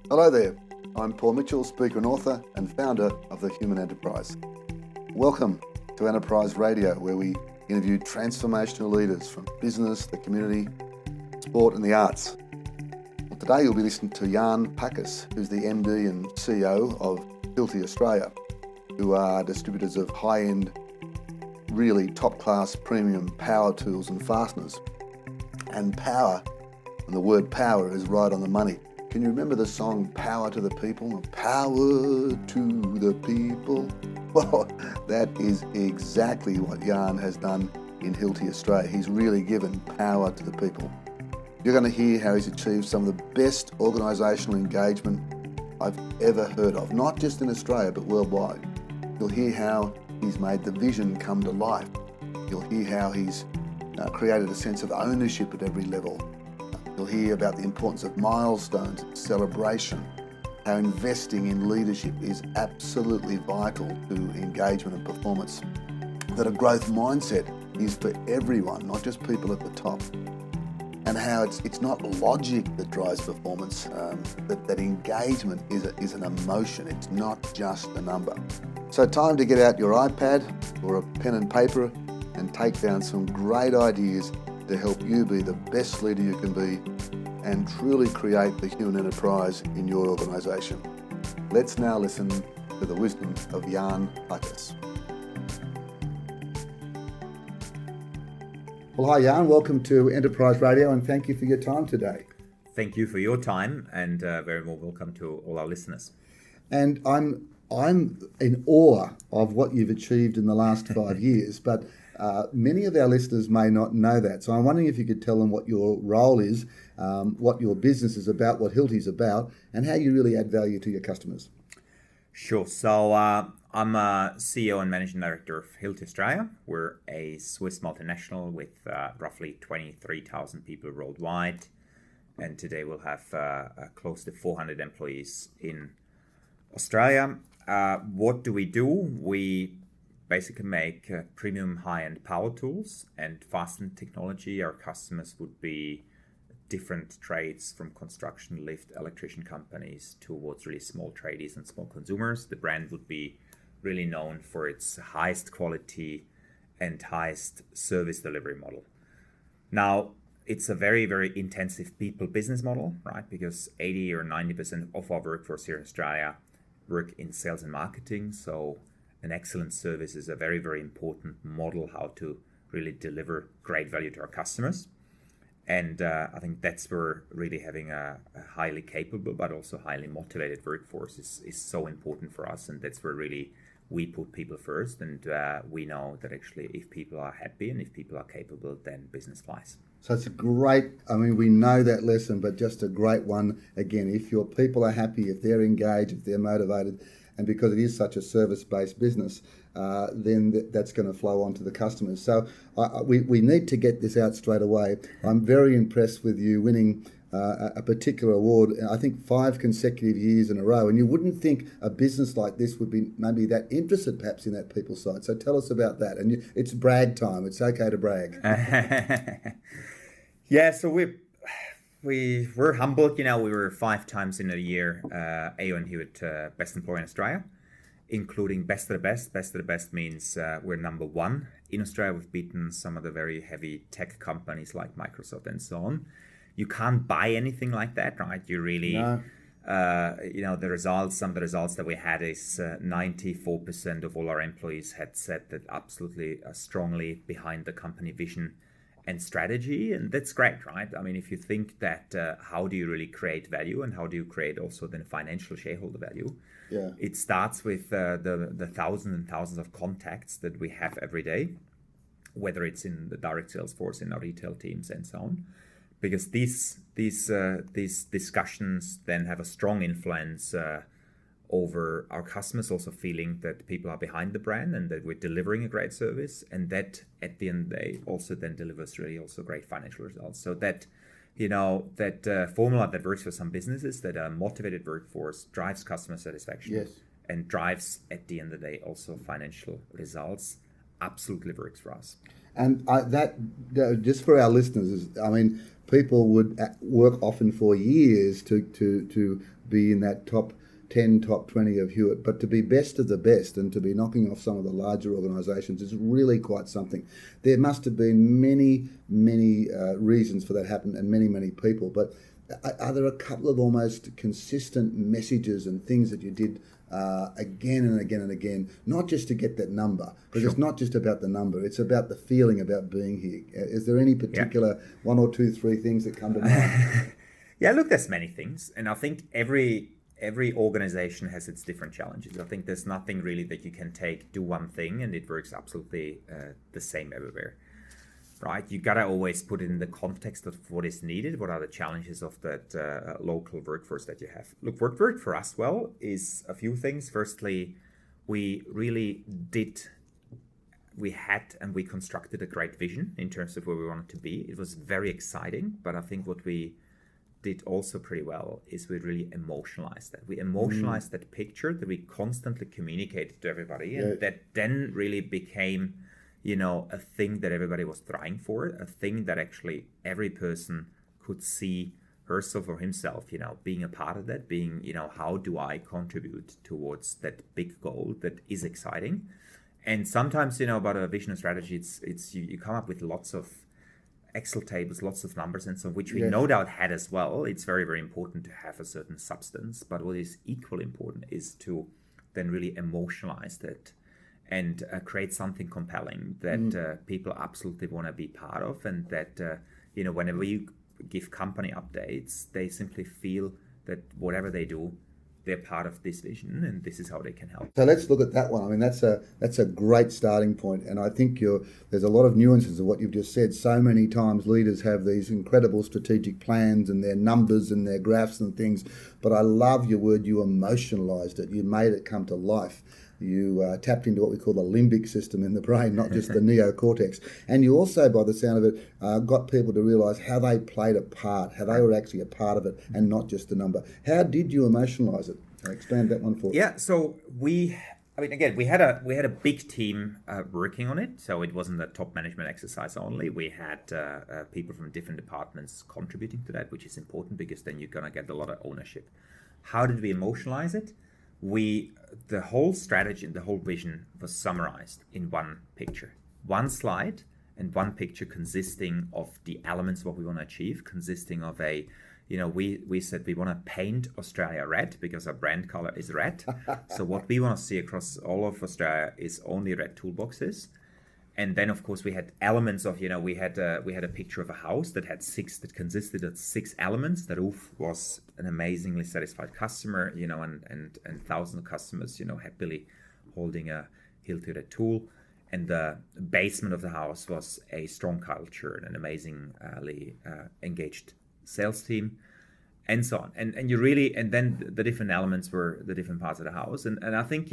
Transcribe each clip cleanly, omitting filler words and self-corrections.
Hello there, I'm Paul Mitchell, speaker and author and founder of The Human Enterprise. Welcome to Enterprise Radio, where we interview transformational leaders from business, the community, sport and the arts. Well, today you'll be listening to Jan Pacas, who's the MD and CEO of Hilti Australia, who are distributors of high-end, really top-class premium power tools and fasteners. And power, and the word power is right on the money. Can you remember the song Power to the People? Power to the people. Well, that is exactly what Jan has done in Hilti Australia. He's really given power to the people. You're going to hear how he's achieved some of the best organisational engagement I've ever heard of, not just in Australia, but worldwide. You'll hear how he's made the vision come to life. You'll hear how he's created a sense of ownership at every level. You'll hear about the importance of milestones, celebration, how investing in leadership is absolutely vital to engagement and performance, that a growth mindset is for everyone, not just people at the top, and how it's not logic that drives performance, that engagement is an emotion, it's not just a number. So time to get out your iPad or a pen and paper and take down some great ideas to help you be the best leader you can be and truly create the human enterprise in your organisation. Let's now listen to the wisdom of Jan Pacas. Well, hi Jan, welcome to Enterprise Radio and thank you for your time today. Thank you for your time and very warm welcome to all our listeners. And I'm in awe of what you've achieved in the last 5 years, but many of our listeners may not know that. So I'm wondering if you could tell them what your role is, what your business is about, what Hilti's about, and how you really add value to your customers. Sure. So I'm a CEO and Managing Director of Hilti Australia. We're a Swiss multinational with roughly 23,000 people worldwide. And today we'll have close to 400 employees in Australia. What do? We basically make premium high-end power tools and fasten technology. Our customers would be different trades from construction, lift, electrician companies towards really small tradies and small consumers. The brand would be really known for its highest quality and highest service delivery model. Now, it's a very, very intensive people business model, right? Because 80 or 90% of our workforce here in Australia work in sales and marketing. So an excellent service is a very, very important model how to really deliver great value to our customers. And I think that's where really having a highly capable but also highly motivated workforce is so important for us. And that's where really we put people first. And we know that actually if people are happy and if people are capable, then business flies. So it's a great, we know that lesson, but just a great one. Again, if your people are happy, if they're engaged, if they're motivated, and because it is such a service-based business, then that's going to flow on to the customers. So we need to get this out straight away. I'm very impressed with you winning a particular award, I think 5 consecutive years in a row. And you wouldn't think a business like this would be maybe that interested perhaps in that people side. So tell us about that. And it's brag time. It's okay to brag. Yeah, so we're humbled. We were 5 times in a year AO and Hewitt Best Employer in Australia, including Best of the Best. Best of the Best means we're number 1. In Australia, we've beaten some of the very heavy tech companies like Microsoft and so on. You can't buy anything like that, right? You really, No. Some of the results that we had is 94% of all our employees had said that absolutely strongly behind the company vision and strategy, and that's great, right? If you think that how do you really create value and how do you create also then financial shareholder value? Yeah. It starts with the thousands and thousands of contacts that we have every day, whether it's in the direct sales force, in our retail teams and so on, because these discussions then have a strong influence over our customers also feeling that people are behind the brand and that we're delivering a great service, and that at the end of the day also then delivers really also great financial results. So that formula that works for some businesses, that a motivated workforce drives customer satisfaction. Yes. And drives at the end of the day also financial results absolutely works for us. And just for our listeners, people would work often for years to be in that top 10, top 20 of Hewitt, but to be best of the best and to be knocking off some of the larger organisations is really quite something. There must have been many reasons for that happen and many people, but are there a couple of almost consistent messages and things that you did again and again and again, not just to get that number, because It's not just about the number, it's about the feeling about being here. Is there any particular one or two, three things that come to mind? Yeah, look, there's many things, and I think every organization has its different challenges. I think there's nothing really that you can do one thing and it works absolutely the same everywhere, right? You gotta always put it in the context of what is needed, what are the challenges of that local workforce that you have. Look, what worked for us well is a few things. Firstly, we constructed a great vision in terms of where we wanted to be. It was very exciting, but I think what we did also pretty well is we really emotionalized that. We emotionalized that picture that we constantly communicated to everybody, and that then really became, a thing that everybody was trying for, a thing that actually every person could see herself or himself, being a part of that, being, how do I contribute towards that big goal that is exciting. And sometimes, about a vision and strategy, it's you come up with lots of Excel tables, lots of numbers and so on, which we no doubt had as well. It's very, very important to have a certain substance, but what is equally important is to then really emotionalize that and create something compelling that people absolutely want to be part of, and that whenever you give company updates, they simply feel that whatever they do, they're part of this vision, and this is how they can help. So let's look at that one. That's a great starting point, and I think there's a lot of nuances of what you've just said. So many times leaders have these incredible strategic plans and their numbers and their graphs and things, but I love your word. You emotionalized it. You made it come to life. You tapped into what we call the limbic system in the brain, not just the neocortex. And you also, by the sound of it, got people to realise how they played a part, how they were actually a part of it and not just a number. How did you emotionalise it? Expand that one for us. Yeah, so we had a big team working on it. So it wasn't a top management exercise only. We had people from different departments contributing to that, which is important because then you're going to get a lot of ownership. How did we emotionalise it? The whole strategy and the whole vision was summarized in one picture, one slide and one picture consisting of the elements of what we want to achieve, consisting of we said we want to paint Australia red because our brand color is red. So what we want to see across all of Australia is only red toolboxes. And then, of course, we had elements of, we had a picture of a house that consisted of 6 elements. The roof was an amazingly satisfied customer, and thousands of customers, happily holding a Hilti red tool. And the basement of the house was a strong culture and an amazingly engaged sales team, and so on. And then the different elements were the different parts of the house. And I think,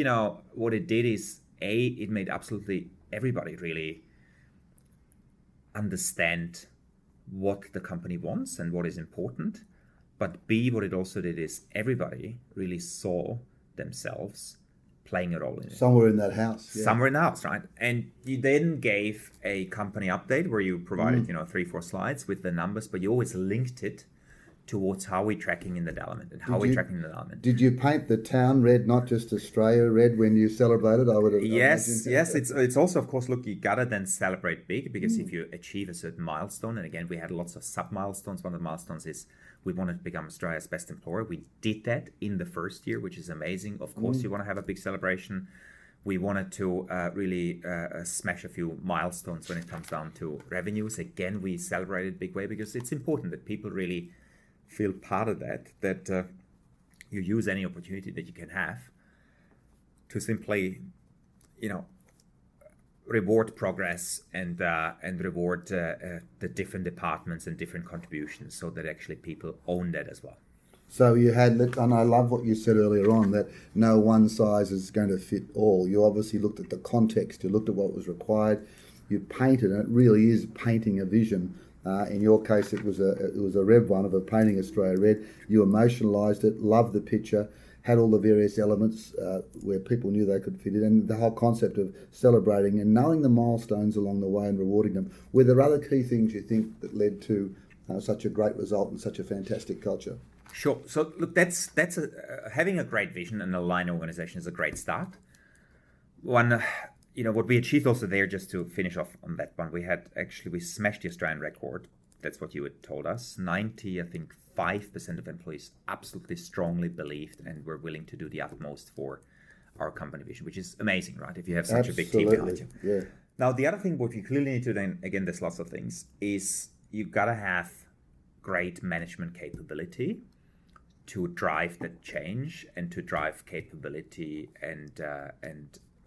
what it did is, it made absolutely everybody really understand what the company wants and what is important. But B, what it also did is everybody really saw themselves playing a role in it. Somewhere in that house. Yeah. Somewhere in the house, right? And you then gave a company update where you provided, 3-4 slides with the numbers, but you always linked it towards how we're tracking in that element and how we're tracking in that element. Did you paint the town red, not just Australia red, when you celebrated? I would have. Yes. It's also, of course, look, you gotta then celebrate big, because if you achieve a certain milestone, and again, we had lots of sub milestones. One of the milestones is we wanted to become Australia's best employer. We did that in the first year, which is amazing. Of course, you want to have a big celebration. We wanted to really smash a few milestones when it comes down to revenues. Again, we celebrated big way because it's important that people really feel part of that you use any opportunity that you can have to simply, reward progress and reward the different departments and different contributions, so that actually people own that as well. So you had, and I love what you said earlier on, that no one size is going to fit all. You obviously looked at the context, you looked at what was required, you painted, and it really is painting a vision. In your case, it was a red one of a painting Australia red. You emotionalised it, loved the picture. had all the various elements where people knew they could fit in, and the whole concept of celebrating and knowing the milestones along the way and rewarding them. Were there other key things you think that led to such a great result and such a fantastic culture? Sure. So look, having a great vision and a line organization is a great start. One, what we achieved also there, just to finish off on that one, we smashed the Australian record. That's what you had told us. 5% of employees absolutely strongly believed and were willing to do the utmost for our company vision, which is amazing, right? If you have such a big team behind you. Yeah. Now, the other thing, what you clearly need to then, again, there's lots of things, is you've got to have great management capability to drive the change and to drive capability and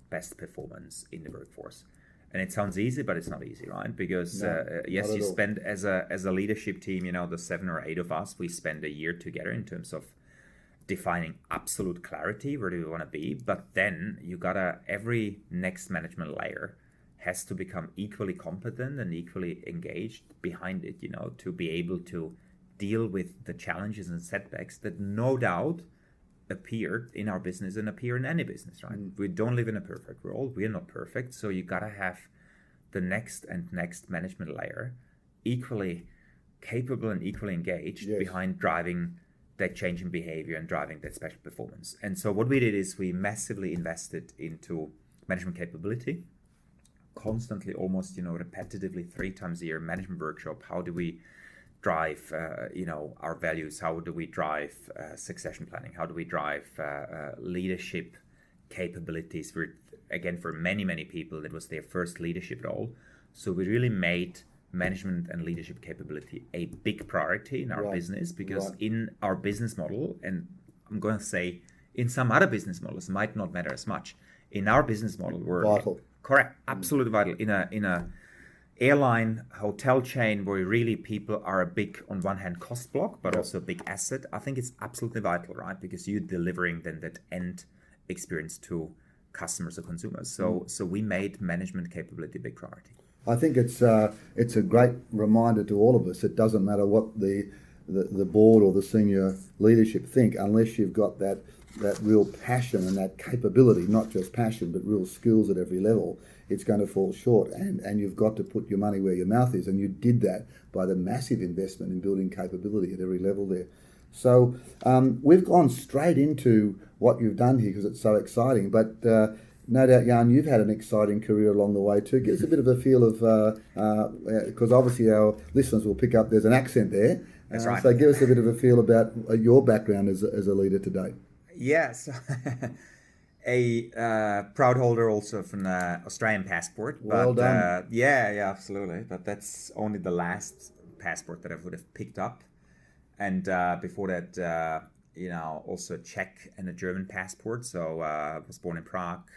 best performance in the workforce. And it sounds easy, but it's not easy, right? Because yes, you spend as a leadership team, the 7 or 8 of us, we spend a year together in terms of defining absolute clarity, where do we want to be? But then every next management layer has to become equally competent and equally engaged behind it, to be able to deal with the challenges and setbacks that no doubt appear in our business and appear in any business, right? We don't live in a perfect world. We are not perfect. So you got to have the next management layer equally capable and equally engaged behind driving that change in behavior and driving that special performance. And so what we did is we massively invested into management capability, constantly, almost, repetitively 3 times a year, management workshop. How do we drive our values? How do we drive succession planning? How do we drive leadership capabilities? For many people, that was their first leadership role. So we really made management and leadership capability a big priority in our business, because in our business model, and I'm going to say in some other business models might not matter as much, in our business model we're vital. Correct, absolutely vital. In a airline, hotel chain, where really people are a big, on one hand, cost block, but also a big asset, I think it's absolutely vital, right? Because you're delivering then that end experience to customers or consumers. So we made management capability a big priority. I think it's a great reminder to all of us. It doesn't matter what the board or the senior leadership think, unless you've got that real passion and that capability, not just passion, but real skills at every level, it's going to fall short. And you've got to put your money where your mouth is. And you did that by the massive investment in building capability at every level there. So we've gone straight into what you've done here because it's so exciting. But no doubt, Jan, you've had an exciting career along the way too. Give us a bit of a feel of, because obviously our listeners will pick up there's an accent there. That's right. So give us a bit of a feel about your background as a leader today. Yes. A proud holder also from the Australian passport. Well done. Yeah, absolutely. But that's only the last passport that I would have picked up. And before that, also a Czech and a German passport. So I was born in Prague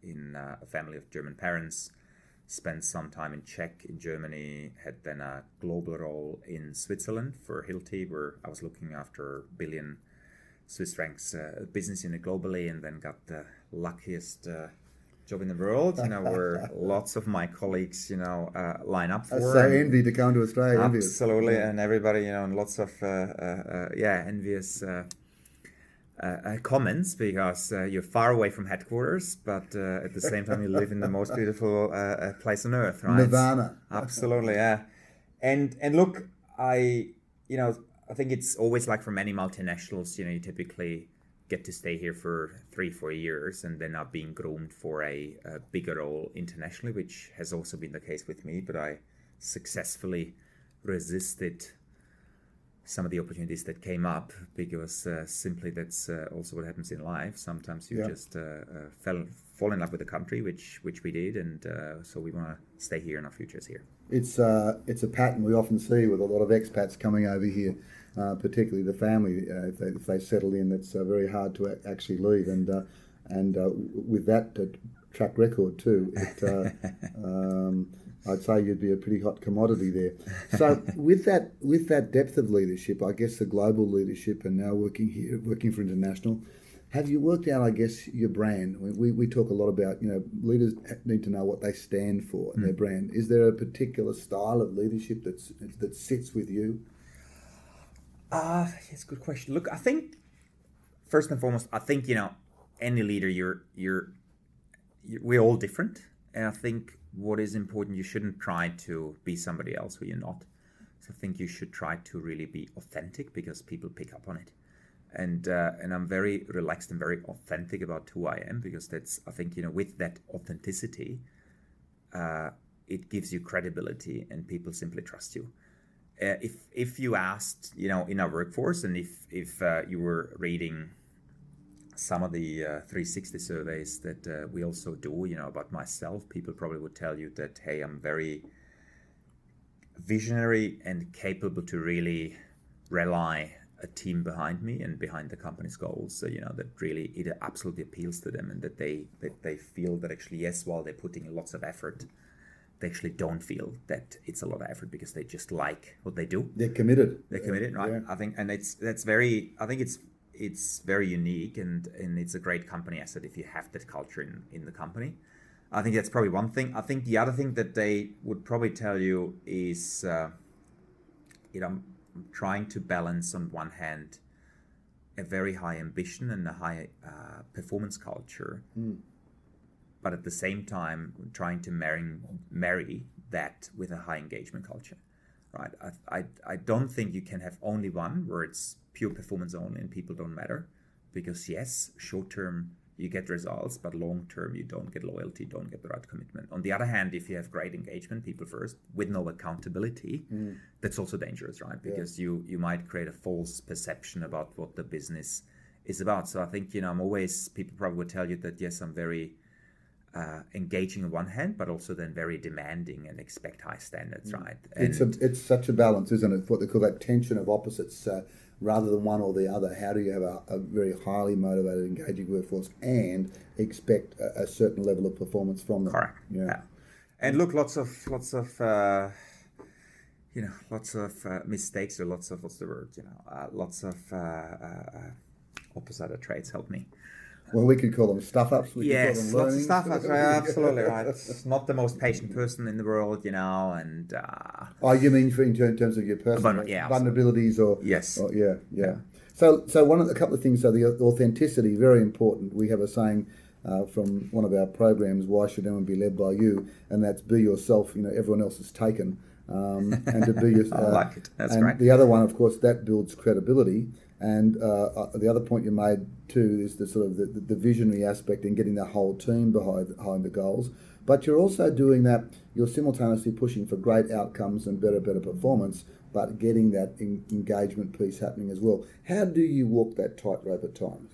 in a family of German parents. Spent some time in Czech, in Germany. Had then a global role in Switzerland for Hilti, where I was looking after billion Swiss francs business unit globally, and then got the luckiest job in the world, where lots of my colleagues, line up for. So envy to come to Australia. Absolutely, and everybody, and lots of envious comments, because you're far away from headquarters, but at the same time you live in the most beautiful place on earth, right? Nirvana. Absolutely, yeah. And look, I think it's always like for many multinationals, you typically get to stay here for 3-4 years and then are being groomed for a bigger role internationally, which has also been the case with me, but I successfully resisted some of the opportunities that came up, because simply that's also what happens in life. Sometimes you just fall in love with the country, which we did, and so we want to stay here, and our future is here. It's a pattern we often see with a lot of expats coming over here, particularly the family. If they settle in, it's very hard to actually leave, and with that track record too, I'd say you'd be a pretty hot commodity there. So with that depth of leadership, I guess the global leadership, and now working for international, have you worked out, I guess, your brand? We talk a lot about, leaders need to know what they stand for and their brand. Is there a particular style of leadership that sits with you? Yes, good question. Look, I think first and foremost, I think any leader, we're all different, and I think what is important, you shouldn't try to be somebody else who you're not. So I think you should try to really be authentic, because people pick up on it. And I'm very relaxed and very authentic about who I am, because that's, I think, with that authenticity, it gives you credibility and people simply trust you. If you asked, in our workforce, and if you were reading some of the 360 surveys that we also do, about myself, people probably would tell you that, hey, I'm very visionary and capable to really rely a team behind me and behind the company's goals. So, that really, it absolutely appeals to them, and that they feel that actually, yes, while they're putting lots of effort, they actually don't feel that it's a lot of effort, because they just like what they do. They're committed. They're committed, right? Yeah. I think, and it's very unique, and it's a great company asset if you have that culture in the company. I think that's probably one thing. I think the other thing that they would probably tell you is, trying to balance on one hand a very high ambition and a high performance culture, but at the same time trying to marry that with a high engagement culture, right? I don't think you can have only one where it's pure performance only and people don't matter, because yes, short term you get results, but long term you don't get loyalty, don't get the right commitment. On the other hand, if you have great engagement, people first, with no accountability, that's also dangerous, right? Because you might create a false perception about what the business is about. So I think, I'm always, people probably would tell you that, yes, I'm very engaging on one hand, but also then very demanding and expect high standards, right? And it's such a balance, isn't it? What they call that tension of opposites. Rather than one or the other, how do you have a very highly motivated, engaging workforce and expect a certain level of performance from them? Correct. Yeah. And look, lots of mistakes, or lots of, what's the word? Lots of opposite traits help me. Well, we could call them stuff-ups. Yes, lots of stuff-ups. Absolutely right. Not the most patient person in the world, and... you mean in terms of your personal vulnerabilities, or... Yes. Or, yeah. So a couple of things. So the authenticity, very important. We have a saying from one of our programs, "Why should anyone be led by you?" And that's "Be yourself. Everyone else is taken." And to be yourself. I like it. That's great. The other one, of course, that builds credibility. And the other point you made too is the sort of the visionary aspect and getting the whole team behind the goals. But you're also doing that. You're simultaneously pushing for great outcomes and better performance, but getting that engagement piece happening as well. How do you walk that tightrope at times?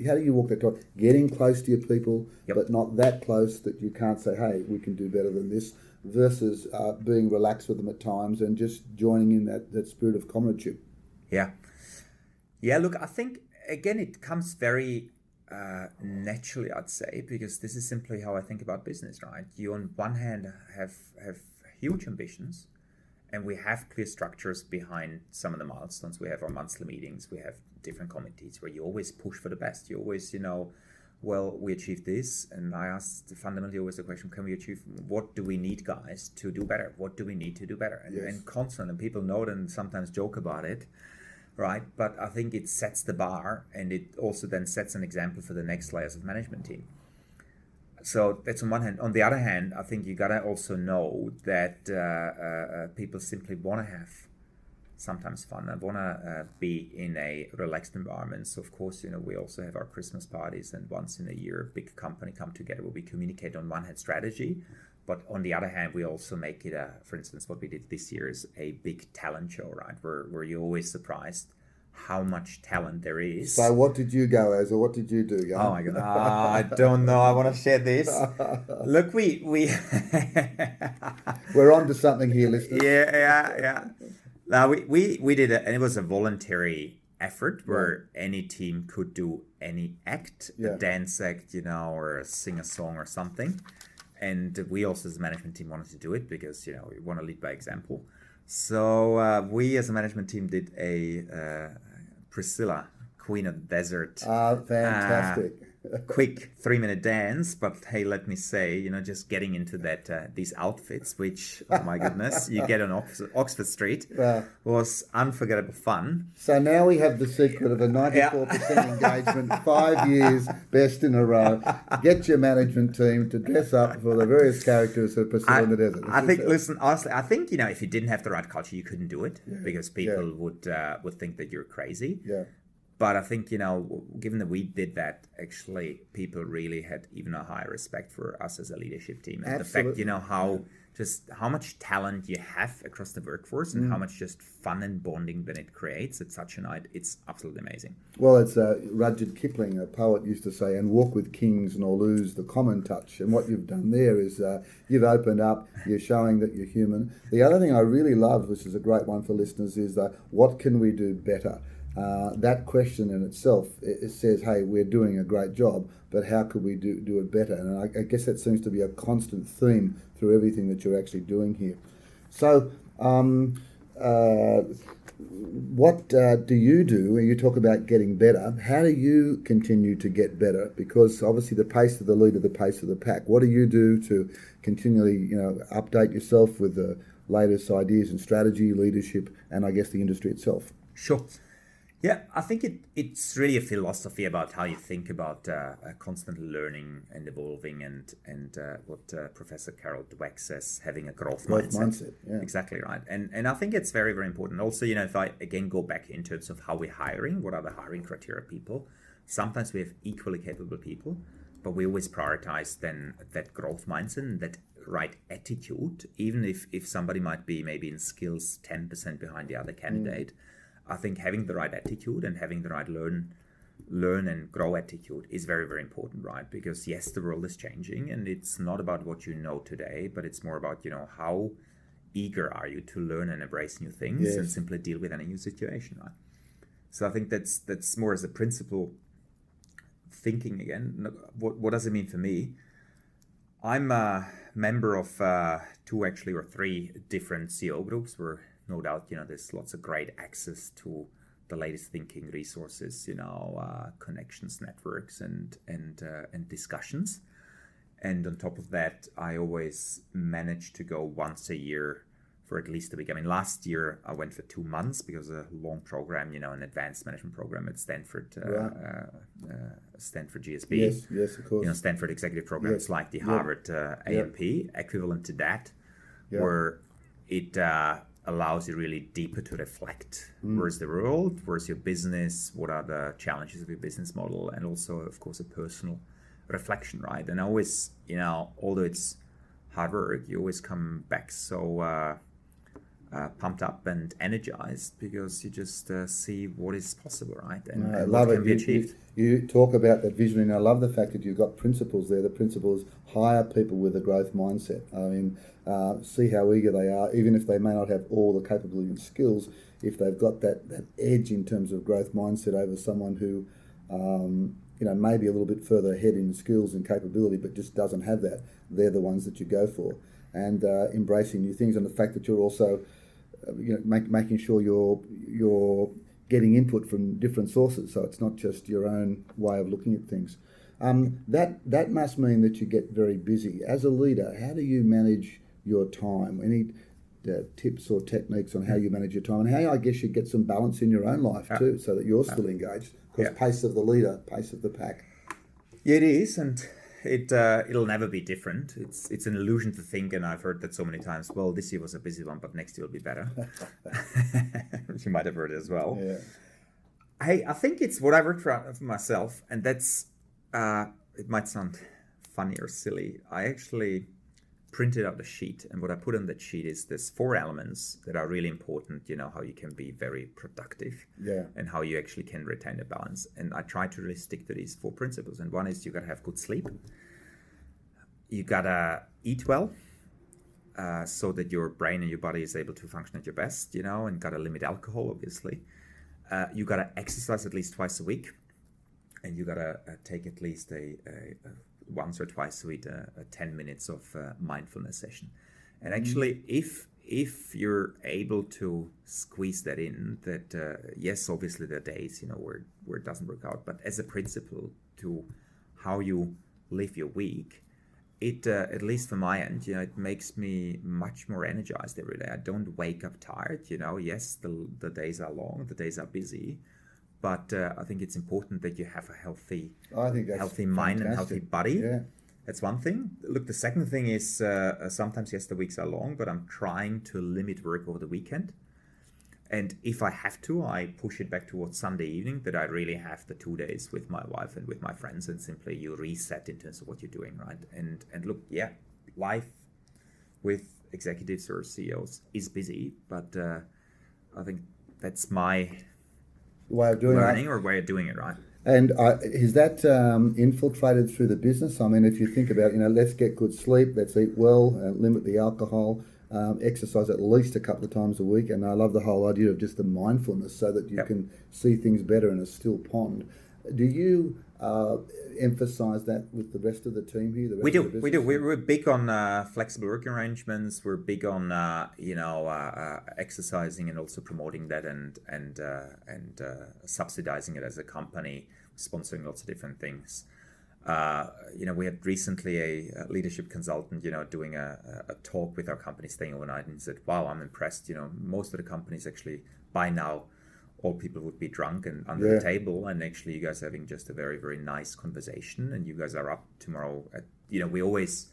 How do you walk that tightrope? Getting close to your people, but not that close that you can't say, "Hey, we can do better than this," versus being relaxed with them at times and just joining in that spirit of comradeship. Yeah, look, I think, again, it comes very naturally, I'd say, because this is simply how I think about business, right? You, on one hand, have huge ambitions, and we have clear structures behind some of the milestones. We have our monthly meetings, we have different committees where you always push for the best. You always, well, we achieved this, and I asked fundamentally always the question, can we achieve, what do we need, guys, to do better? What do we need to do better? And constant, and people know it and sometimes joke about it, right? But I think it sets the bar, and it also then sets an example for the next layers of management team. So that's on one hand. On the other hand, I think you gotta also know that people simply want to have sometimes fun. I want to be in a relaxed environment. So of course, we also have our Christmas parties, and once in a year, a big company come together where we communicate on one hand strategy, but on the other hand, we also make it for instance, what we did this year is a big talent show, right? Where you're always surprised how much talent there is. So what did you go as, or what did you do, Jan? Oh my God, I don't know. I want to share this. Look, we we're on to something here, listeners. Yeah. Now we did it, and it was a voluntary effort where any team could do any act, a dance act, or sing a song or something. And we also, as a management team, wanted to do it because, we want to lead by example. So we, as a management team, did a Priscilla, Queen of the Desert. Fantastic. quick 3-minute dance, but hey, let me say, just getting into that these outfits, which, oh my goodness, you get on Oxford Street, was unforgettable fun. So now we have the secret of a 94% engagement, 5 years, best in a row. Get your management team to dress up for the various characters who are pursuing the desert. Listen, honestly, I think, if you didn't have the right culture, you couldn't do it because people would think that you're crazy. Yeah. But I think, given that we did that, actually, people really had even a higher respect for us as a leadership team. And Absolutely. the fact, how much talent you have across the workforce and how much just fun and bonding that it creates at such a night, it's absolutely amazing. Well, it's Rudyard Kipling, a poet, used to say, and walk with kings nor lose the common touch. And what you've done there is you've opened up, you're showing that you're human. The other thing I really love, which is a great one for listeners, is what can we do better? That question in itself, it says, hey, we're doing a great job, but how could we do it better? And I guess that seems to be a constant theme through everything that you're actually doing here. So what do you do when you talk about getting better? How do you continue to get better? Because obviously the pace of the leader, the pace of the pack. What do you do to continually update yourself with the latest ideas and strategy, leadership, and I guess the industry itself? Sure. Yeah, I think it's really a philosophy about how you think about constantly learning and evolving and what Professor Carol Dweck says, having a growth mindset. Yeah. Exactly right. And I think it's very, very important. Also, if I again go back in terms of how we're hiring, what are the hiring criteria people? Sometimes we have equally capable people, but we always prioritize then that growth mindset and that right attitude, even if somebody might be maybe in skills 10% behind the other candidate. I think having the right attitude and having the right learn and grow attitude is very, very important, right? Because yes, the world is changing and it's not about what you know today, but it's more about, how eager are you to learn and embrace new things and simply deal with any new situation, right? So I think that's more as a principle thinking again. What does it mean for me? I'm a member of 2 actually or 3 different CEO groups where no doubt, there's lots of great access to the latest thinking resources, connections, networks, and discussions. And on top of that, I always manage to go once a year for at least a week. I mean, last year I went for 2 months because a long program, an advanced management program at Stanford, Stanford GSB. Yes, of course. Stanford executive programs like the Harvard AMP, equivalent to that, where it allows you really deeper to reflect where's the world, where's your business, what are the challenges of your business model, and also, of course, a personal reflection, right? And always, although it's hard work, you always come back so pumped up and energized because you just see what is possible, right? And, I love what it. can be achieved. You talk about that vision, and I love the fact that you've got principles there. The principles hire people with a growth mindset. I mean, see how eager they are, even if they may not have all the capability and skills. If they've got that edge in terms of growth mindset over someone who, may be a little bit further ahead in skills and capability, but just doesn't have that, they're the ones that you go for. And embracing new things, and the fact that you're also, making sure you're getting input from different sources, so it's not just your own way of looking at things. That must mean that you get very busy. As a leader, how do you manage your time? Any tips or techniques on how you manage your time, and how I guess you get some balance in your own life too, so that you're still engaged? Because pace of the leader, pace of the pack. Yeah, it is, and it'll never be different. It's an illusion to think, and I've heard that so many times. Well, this year was a busy one, but next year will be better. You might have heard it as well. Yeah. I think it's what I worked for myself, and that's it might sound funny or silly. I actually printed out a sheet, and what I put on that sheet is there's 4 elements that are really important. How you can be very productive, and how you actually can retain a balance. And I try to really stick to these 4 principles. And one is you gotta have good sleep. You gotta eat well, so that your brain and your body is able to function at your best. And gotta limit alcohol, obviously. You gotta exercise at least twice a week, and you gotta take at least a once or twice a week a 10 minutes of mindfulness session. And actually, if you're able to squeeze that in, that yes, obviously there are days where it doesn't work out, but as a principle to how you live your week, it at least from my end, it makes me much more energized every day. I don't wake up tired. Yes, the days are long, the days are busy, but I think it's important that you have a healthy mind and healthy body. Yeah. That's one thing. Look, the second thing is sometimes, yes, the weeks are long, but I'm trying to limit work over the weekend. And if I have to, I push it back towards Sunday evening, that I really have the 2 days with my wife and with my friends, and simply you reset in terms of what you're doing, right? And look, yeah, life with executives or CEOs is busy, but I think that's my way of doing learning or way of doing it, right? And is that infiltrated through the business? I mean, if you think about, let's get good sleep, let's eat well, limit the alcohol, exercise at least a couple of times a week. And I love the whole idea of just the mindfulness so that you can see things better in a still pond. Do you emphasize that with the rest of the team here? We do. We're big on flexible working arrangements. We're big on exercising and also promoting that and subsidizing it as a company, sponsoring lots of different things. We had recently a leadership consultant, doing a talk with our company, staying overnight, and said, "Wow, I'm impressed. Most of the companies actually by now." All people would be drunk and under the table, and actually you guys are having just a very, very nice conversation, and you guys are up tomorrow at, we always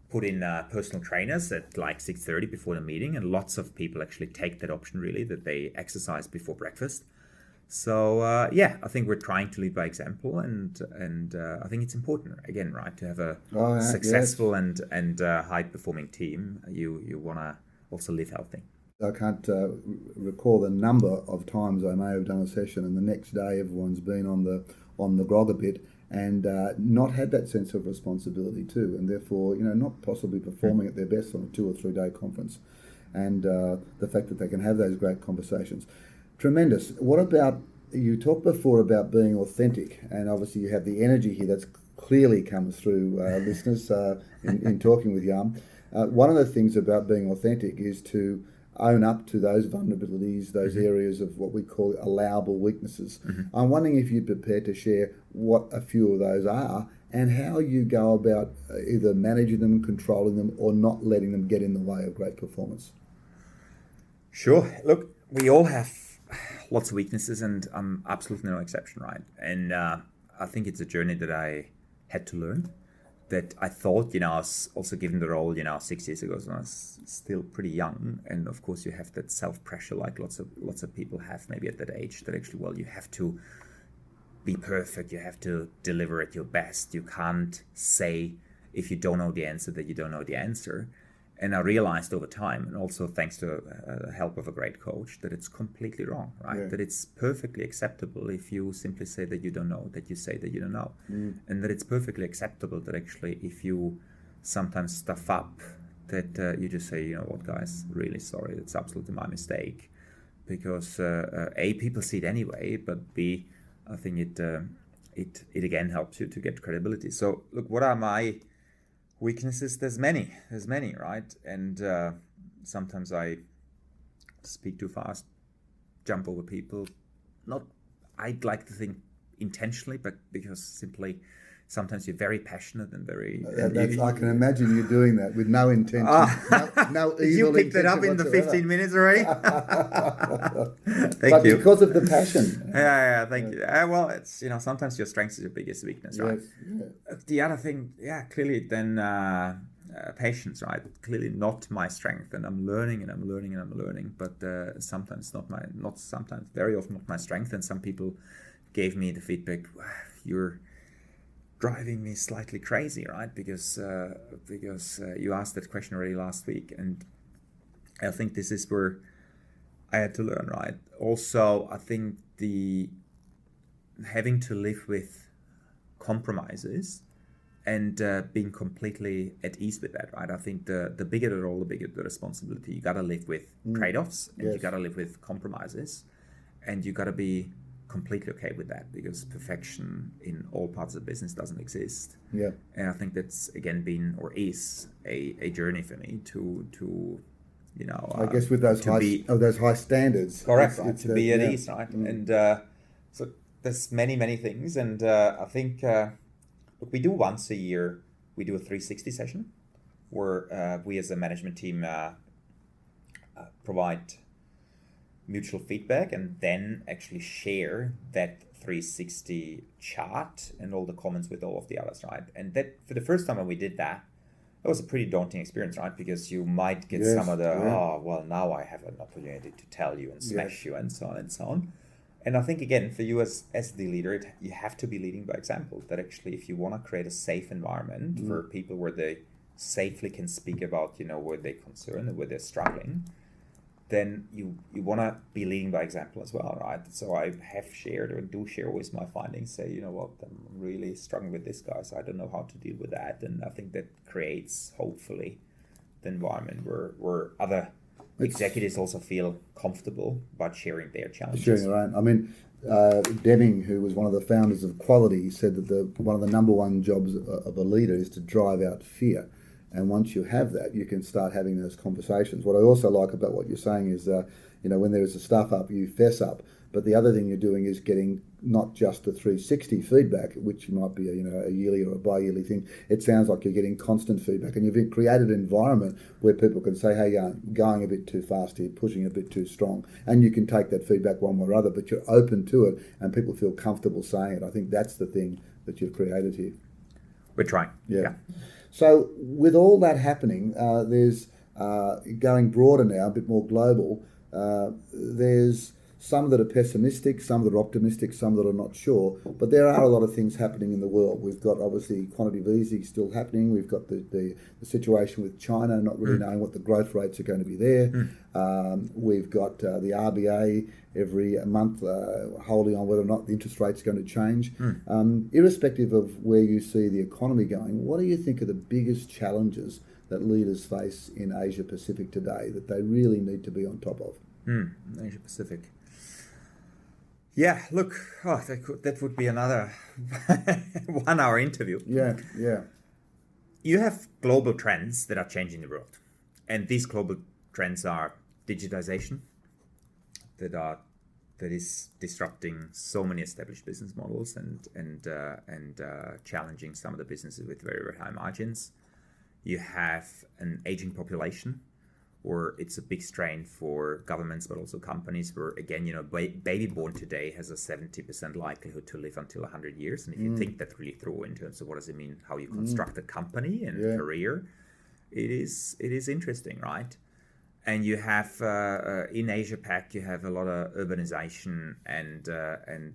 put in personal trainers at like 6:30 before the meeting, and lots of people actually take that option really, that they exercise before breakfast. So I think we're trying to lead by example, and I think it's important again, right, to have a successful and high performing team. You want to also live healthy. I can't recall the number of times I may have done a session and the next day everyone's been on the grog a bit and not had that sense of responsibility too, and therefore not possibly performing at their best on a 2 or 3 day conference, and the fact that they can have those great conversations. Tremendous. What about, you talked before about being authentic, and obviously you have the energy here that's clearly comes through listeners in talking with Jan. One of the things about being authentic is to own up to those vulnerabilities, those areas of what we call allowable weaknesses. I'm wondering if you're prepared to share what a few of those are and how you go about either managing them, controlling them, or not letting them get in the way of great performance. Sure. Look, we all have lots of weaknesses, and I'm absolutely no exception, right? And I think it's a journey that I had to learn. That I thought, I was also given the role, 6 years ago, so I was still pretty young. And of course you have that self-pressure like lots of people have maybe at that age, that actually, you have to be perfect, you have to deliver at your best. You can't say if you don't know the answer that you don't know the answer. And I realized over time, and also thanks to the help of a great coach, that it's completely wrong, right? Yeah. That it's perfectly acceptable if you simply say that you don't know, that you say that you don't know. And that it's perfectly acceptable that actually if you sometimes stuff up, that you just say, what, guys, really sorry, it's absolutely my mistake. Because A, people see it anyway, but B, I think it again helps you to get credibility. So look, what are my weaknesses? There's many, right? And sometimes I speak too fast, jump over people. I'd like to think intentionally, but because simply sometimes you're very passionate and very... I can imagine you doing that with no intention. No evil. You picked that up in the 15 minutes already? Thank you. Because of the passion. Yeah, thank you. Well, it's, sometimes your strength is your biggest weakness, right? Yes, yeah. The other thing, clearly then patience, right? Clearly not my strength, and I'm learning, but sometimes very often not my strength, and some people gave me the feedback, you're driving me slightly crazy, right? Because you asked that question already last week, and I think this is where I had to learn, right? Also, I think the having to live with compromises and being completely at ease with that, right? I think the bigger the role, the bigger the responsibility. You got to live with trade-offs, and you got to live with compromises, and you got to be completely okay with that, because perfection in all parts of the business doesn't exist. Yeah. And I think that's again been or is a journey for me to I guess with those high standards. Correct. To be at ease, right? And so there's many things, and I think Look, we do once a year, we do a 360 session where we as a management team provide mutual feedback and then actually share that 360 chart and all the comments with all of the others, right? And that, for the first time when we did that, it was a pretty daunting experience, right? Because you might get some of the, oh, well, now I have an opportunity to tell you and smash you and so on and so on. And I think, again, for you as the leader, you have to be leading by example. That actually, if you want to create a safe environment for people where they safely can speak about, where they're concerned and where they're struggling, then you want to be leading by example as well, right? So I have shared or do share always my findings, say, you know what, I'm really struggling with this, guys. I don't know how to deal with that. And I think that creates, hopefully, the environment where other executives also feel comfortable about sharing their challenges. Sharing their own. I mean, Deming, who was one of the founders of Quality, said that one of the number one jobs of a leader is to drive out fear. And once you have that, you can start having those conversations. What I also like about what you're saying is, when there is a stuff up, you fess up. But the other thing you're doing is getting not just the 360 feedback, which might be a yearly or a bi-yearly thing. It sounds like you're getting constant feedback, and you've created an environment where people can say, hey, you're going a bit too fast here, pushing a bit too strong. And you can take that feedback one way or other, but you're open to it, and people feel comfortable saying it. I think that's the thing that you've created here. We're trying. Yeah. So with all that happening, there's going broader now, a bit more global. There's some that are pessimistic, some that are optimistic, some that are not sure. But there are a lot of things happening in the world. We've got, obviously, quantitative easing still happening. We've got the situation with China not really knowing what the growth rates are going to be there. We've got the RBA every month holding on whether or not the interest rate's going to change. Irrespective of where you see the economy going, what do you think are the biggest challenges that leaders face in Asia Pacific today that they really need to be on top of? Asia Pacific. Yeah, look, that would be another 1 hour interview. Yeah. You have global trends that are changing the world. And these global trends are digitization, that is disrupting so many established business models and challenging some of the businesses with very, very high margins. You have an aging population, or it's a big strain for governments, but also companies where, again, baby born today has a 70% likelihood to live until 100 years. And if you think that really through in terms of what does it mean, how you construct a company and a career, it is interesting, right? And you have, in Asia Pac, you have a lot of urbanization and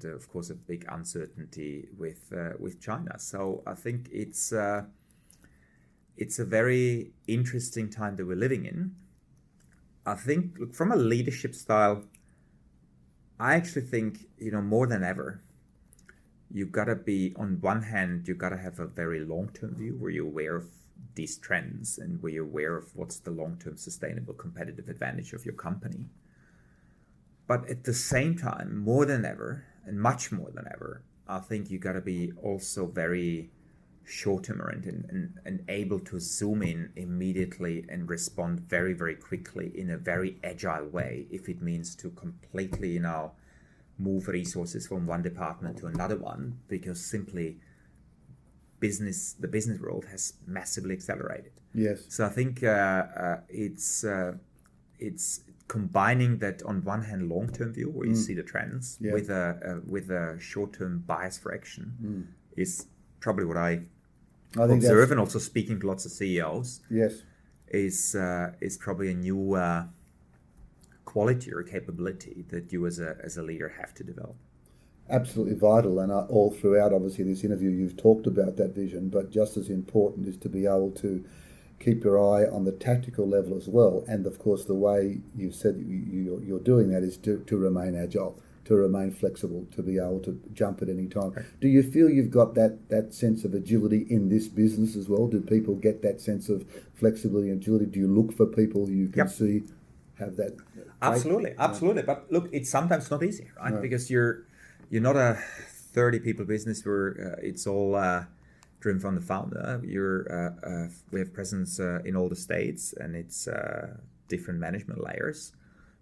of course, a big uncertainty with China. So I think it's a very interesting time that we're living in. I think, look, from a leadership style, I actually think, more than ever, you've got to be, on one hand, you've got to have a very long-term view where you're aware of these trends and where you're aware of what's the long-term sustainable competitive advantage of your company. But at the same time, more than ever, and much more than ever, I think you've got to be also very short-term and able to zoom in immediately and respond very, very quickly in a very agile way, if it means to completely, move resources from one department to another one, because simply the business world has massively accelerated. Yes. So I think it's combining that, on one hand, long-term view where you see the trends with a short-term bias for action is probably what I observe, and also speaking to lots of CEOs. Yes, is probably a new quality or capability that you as a leader have to develop. Absolutely vital, and all throughout, obviously, this interview, you've talked about that vision, but just as important is to be able to keep your eye on the tactical level as well. And of course, the way you've said you're doing that is to remain agile, to remain flexible, to be able to jump at any time. Right. Do you feel you've got that sense of agility in this business as well? Do people get that sense of flexibility and agility? Do you look for people you can see have that? Absolutely. But look, it's sometimes not easy, right? No. Because you're not a 30 people business where it's all driven from the founder. We have presence in all the states, and it's different management layers.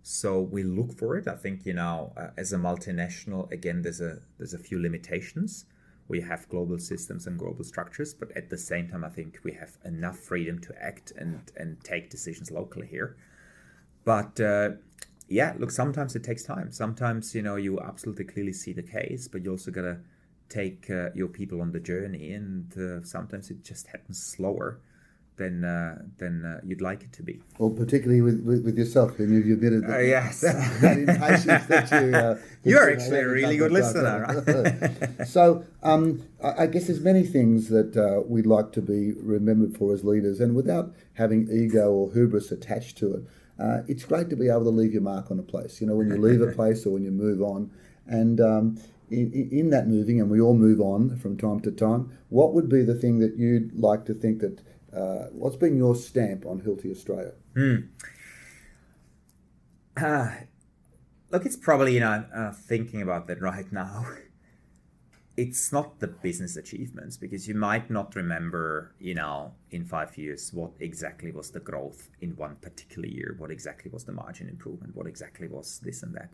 So we look for it. I think, as a multinational, again, there's a few limitations we have global systems and global structures, but at the same time, I think we have enough freedom to act and take decisions locally here. But look, sometimes it takes time. Sometimes, you absolutely clearly see the case, but you also got to take your people on the journey, and sometimes it just happens slower than you'd like it to be. Well, particularly with yourself, and you've admitted that, yes. that impatience that you're actually a really good listener. Right? So I guess there's many things that we'd like to be remembered for as leaders, and without having ego or hubris attached to it, it's great to be able to leave your mark on a place. When you leave a place or when you move on, and in that moving, and we all move on from time to time, what would be the thing that you'd like to think that what's been your stamp on Hilti Australia? Look, it's probably, thinking about that right now, it's not the business achievements, because you might not remember, in 5 years, what exactly was the growth in one particular year, what exactly was the margin improvement, what exactly was this and that.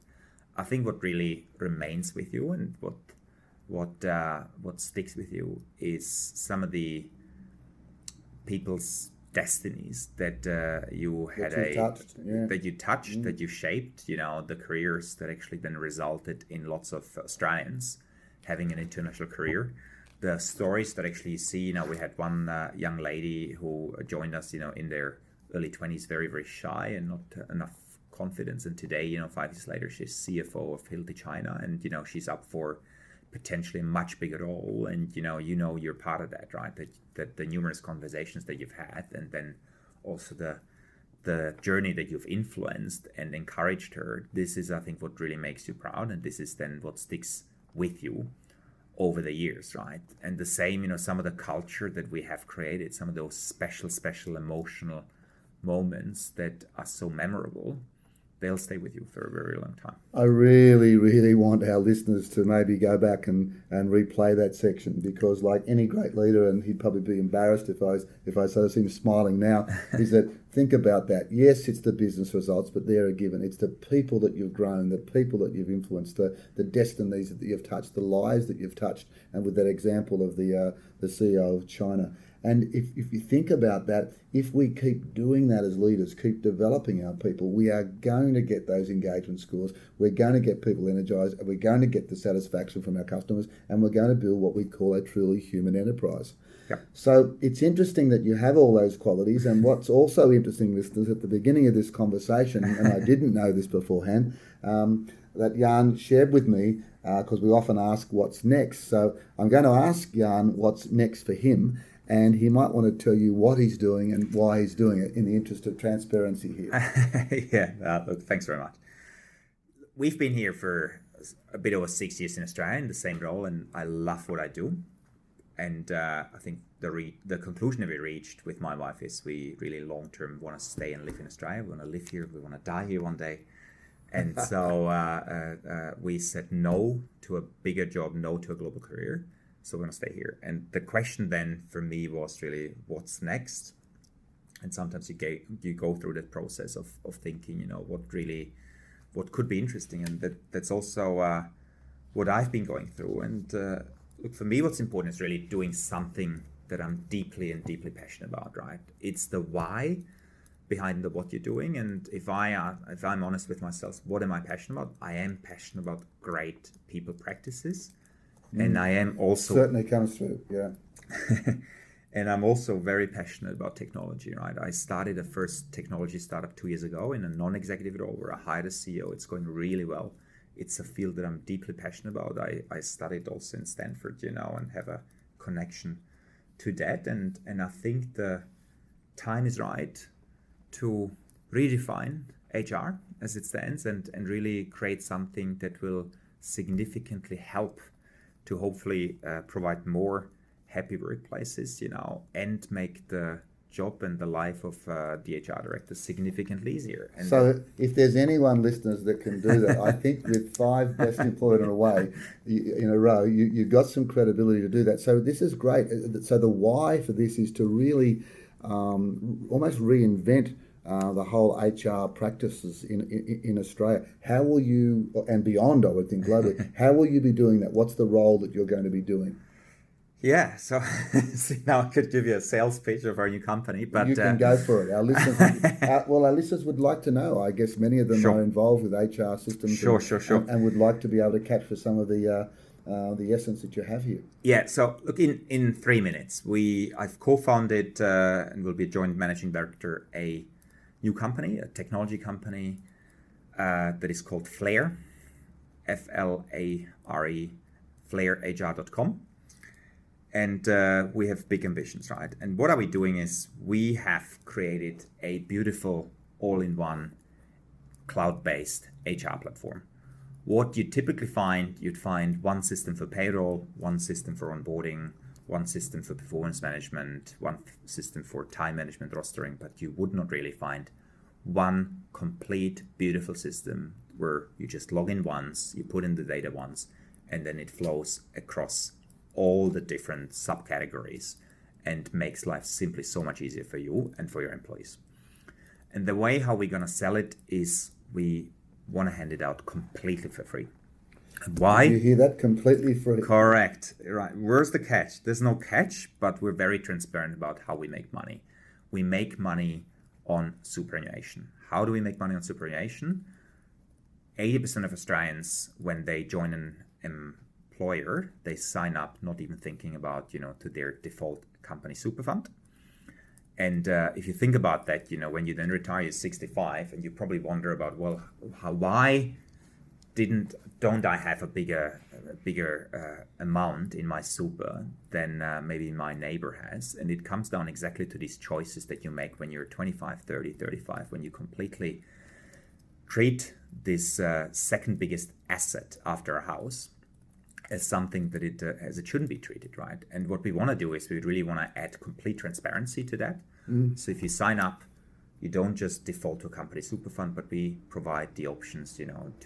I think what really remains with you and what sticks with you is some of the people's destinies that you had that you touched, that you shaped, the careers that actually then resulted in lots of Australians having an international career. The stories that actually you see, we had one young lady who joined us, in their early 20s, very, very shy and not enough confidence. And today, 5 years later, she's CFO of Hilti China, and, she's up for potentially a much bigger role. And, you're part of that, right? That the numerous conversations that you've had, and then also the journey that you've influenced and encouraged her. This is, I think, what really makes you proud. And this is then what sticks with you over the years, right? And the same, some of the culture that we have created, some of those special emotional moments that are so memorable, they'll stay with you for a very long time. I really, really want our listeners to maybe go back and replay that section, because like any great leader, and he'd probably be embarrassed if I sort of see him smiling now, is that think about that. Yes, it's the business results, but they're a given. It's the people that you've grown, the people that you've influenced, the destinies that you've touched, the lives that you've touched, and with that example of the CEO of China. And if you think about that, if we keep doing that as leaders, keep developing our people, we are going to get those engagement scores. We're going to get people energized, and we're going to get the satisfaction from our customers, and we're going to build what we call a truly human enterprise. Yep. So it's interesting that you have all those qualities. And what's also interesting, listeners, at the beginning of this conversation, and I didn't know this beforehand, that Jan shared with me, because we often ask what's next. So I'm going to ask Jan what's next for him. And he might want to tell you what he's doing and why he's doing it, in the interest of transparency here. Look, thanks very much. We've been here for a bit over 6 years in Australia in the same role, and I love what I do. And I think the conclusion that we reached with my wife is we really long-term want to stay and live in Australia. We want to live here. We want to die here one day. And so we said no to a bigger job, no to a global career. So we're going to stay here. And the question then for me was really, what's next? And sometimes you go through that process of thinking, what could be interesting. And that's also what I've been going through. And look, for me, what's important is really doing something that I'm deeply passionate about, right? It's the why behind what you're doing. And if I'm honest with myself, what am I passionate about? I am passionate about great people practices. And I am also... Certainly comes through, yeah. And I'm also very passionate about technology, right? I started a first technology startup 2 years ago in a non-executive role where I hired a CEO. It's going really well. It's a field that I'm deeply passionate about. I studied also in Stanford, and have a connection to that. And I think the time is right to redefine HR as it stands and really create something that will significantly help to hopefully provide more happy workplaces, and make the job and the life of the HR director significantly easier. And so if there's anyone, listeners, that can do that, I think with 5 best employed in a row, you've got some credibility to do that. So this is great. So the why for this is to really almost reinvent the whole HR practices in Australia. How will you, and beyond, I would think globally, how will you be doing that? What's the role that you're going to be doing? Yeah, so see, now I could give you a sales pitch of our new company, but you can go for it. Our listeners, our listeners would like to know. I guess many of them Sure. are involved with HR systems, Sure. and would like to be able to capture some of the essence that you have here. Yeah, so look, in 3 minutes, I've co-founded and will be joint managing director a new company, a technology company that is called Flare, Flare, flarehr.com. And we have big ambitions, right? And what are we doing is we have created a beautiful all-in-one cloud-based HR platform. What you typically find, you'd find one system for payroll, one system for onboarding, one system for performance management, one system for time management rostering, but you would not really find one complete beautiful system where you just log in once, you put in the data once, and then it flows across all the different subcategories and makes life simply so much easier for you and for your employees. And the way how we're going to sell it is we want to hand it out completely for free. Why? You hear that? Completely free. Correct. Right. Where's the catch? There's no catch, but we're very transparent about how we make money. We make money on superannuation. How do we make money on superannuation? 80% of Australians, when they join an employer, they sign up not even thinking about, to their default company super fund. And if you think about that, when you then retire, you're 65, and you probably wonder about, well, why don't I have a bigger amount in my super than maybe my neighbor has? And it comes down exactly to these choices that you make when you're 25, 30, 35, when you completely treat this second biggest asset after a house as something that it shouldn't be treated, right? And what we want to do is we really want to add complete transparency to that. So if you sign up, you don't just default to a company super fund, but we provide the options, to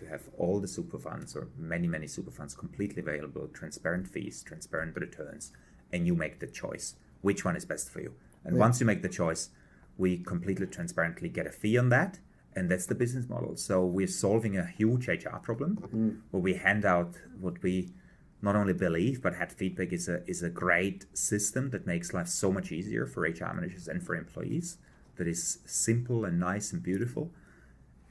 have all the super funds or many, many super funds completely available, transparent fees, transparent returns, and you make the choice. Which one is best for you? And once you make the choice, we completely transparently get a fee on that. And that's the business model. So we're solving a huge HR problem where we hand out what we not only believe, but had feedback is a great system that makes life so much easier for HR managers and for employees, that is simple and nice and beautiful.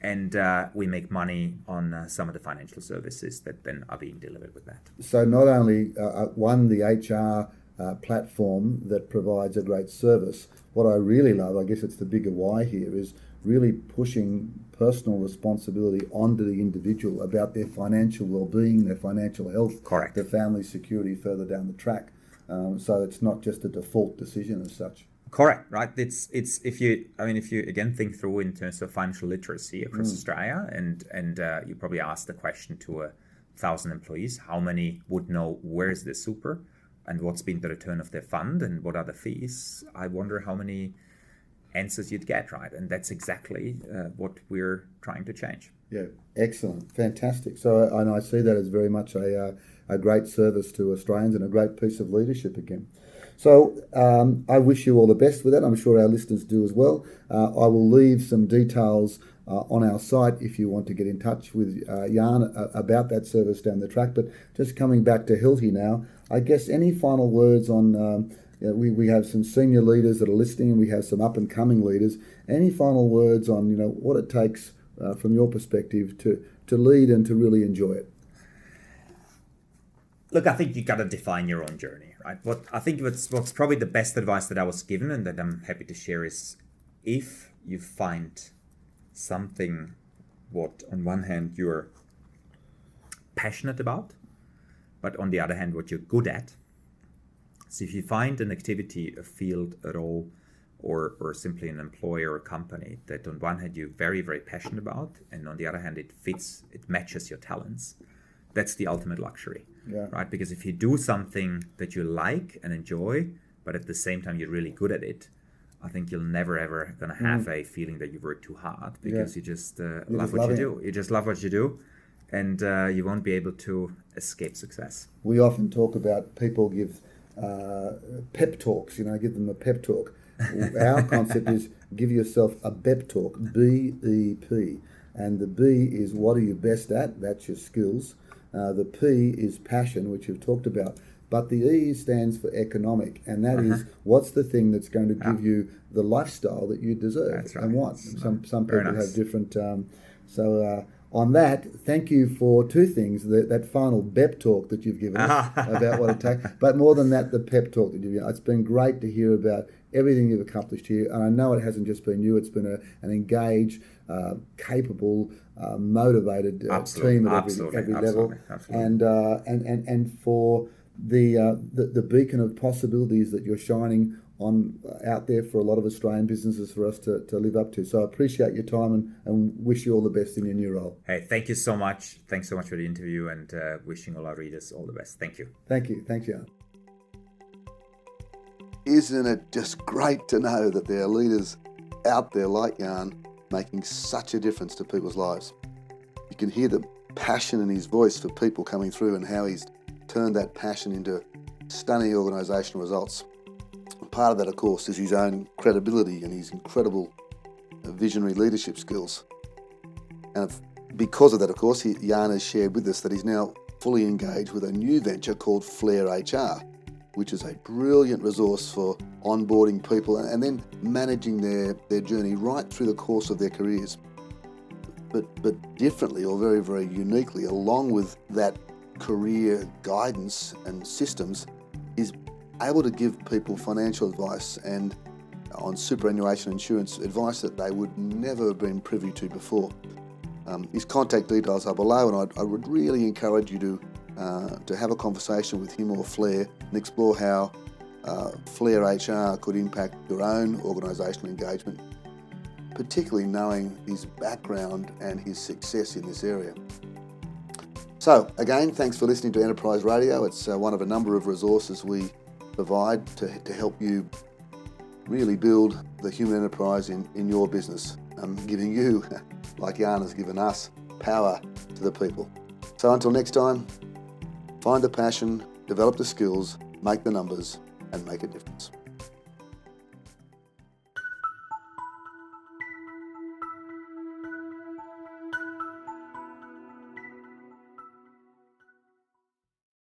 And we make money on some of the financial services that then are being delivered with that. So not only the HR platform that provides a great service, what I really love, I guess it's the bigger why here, is really pushing personal responsibility onto the individual about their financial well-being, their financial health, Correct. Their family security further down the track. So it's not just a default decision as such. Correct, right? It's if you again think through in terms of financial literacy across Australia, and you probably ask the question to 1,000 employees, how many would know where is the super and what's been the return of their fund and what are the fees? I wonder how many answers you'd get, right? And that's exactly what we're trying to change. Yeah, excellent, fantastic. So, and I see that as very much a great service to Australians and a great piece of leadership again. So I wish you all the best with that. I'm sure our listeners do as well. I will leave some details on our site if you want to get in touch with Jan about that service down the track. But just coming back to Hilti now, I guess any final words on, we have some senior leaders that are listening, and we have some up and coming leaders. Any final words on what it takes from your perspective to lead and to really enjoy it? Look, I think you got to define your own journey, right? What's probably the best advice that I was given and that I'm happy to share is, if you find something what on one hand you're passionate about, but on the other hand what you're good at. So if you find an activity, a field, a role, or simply an employer or company that on one hand you're very, very passionate about, and on the other hand it matches your talents, that's the ultimate luxury. Yeah. Right? Because if you do something that you like and enjoy, but at the same time you're really good at it, I think you'll never ever gonna have a feeling that you work too hard, because you just love what you do. You just love what you do, and you won't be able to escape success. We often talk about people give pep talks. Give them a pep talk. Our concept is give yourself a BEP talk, BEP, and the B is what are you best at? That's your skills. The P is passion, which you've talked about. but the E stands for economic, and that is what's the thing that's going to give you the lifestyle that you deserve and want. Some people have different. On that, thank you for two things: that final BEP talk that you've given us about what it takes, but more than that, the PEP talk that you've given. It's been great to hear about everything you've accomplished here, and I know it hasn't just been you; it's been an engaged, capable, motivated team at every level, and for the beacon of possibilities that you're shining on out there for a lot of Australian businesses for us to live up to. So I appreciate your time and wish you all the best in your new role. Hey, thank you so much. Thanks so much for the interview, and wishing all our readers all the best. Thank you. Thank you. Thanks, Jan. Isn't it just great to know that there are leaders out there like Jan making such a difference to people's lives? You can hear the passion in his voice for people coming through and how he's turned that passion into stunning organisational results. Part of that, of course, is his own credibility and his incredible visionary leadership skills. And because of that, of course, Jan has shared with us that he's now fully engaged with a new venture called Flair HR, which is a brilliant resource for onboarding people and then managing their journey right through the course of their careers. But differently, or very, very uniquely, along with that career guidance and systems, is able to give people financial advice and on superannuation insurance advice that they would never have been privy to before. His contact details are below, and I would really encourage you to have a conversation with him or Flair and explore how Flair HR could impact your own organisational engagement, particularly knowing his background and his success in this area. So again, thanks for listening to Enterprise Radio. It's one of a number of resources we provide to help you really build the human enterprise in your business, giving you, like Jan has given us, power to the people. So until next time, find the passion, develop the skills, make the numbers, and make a difference.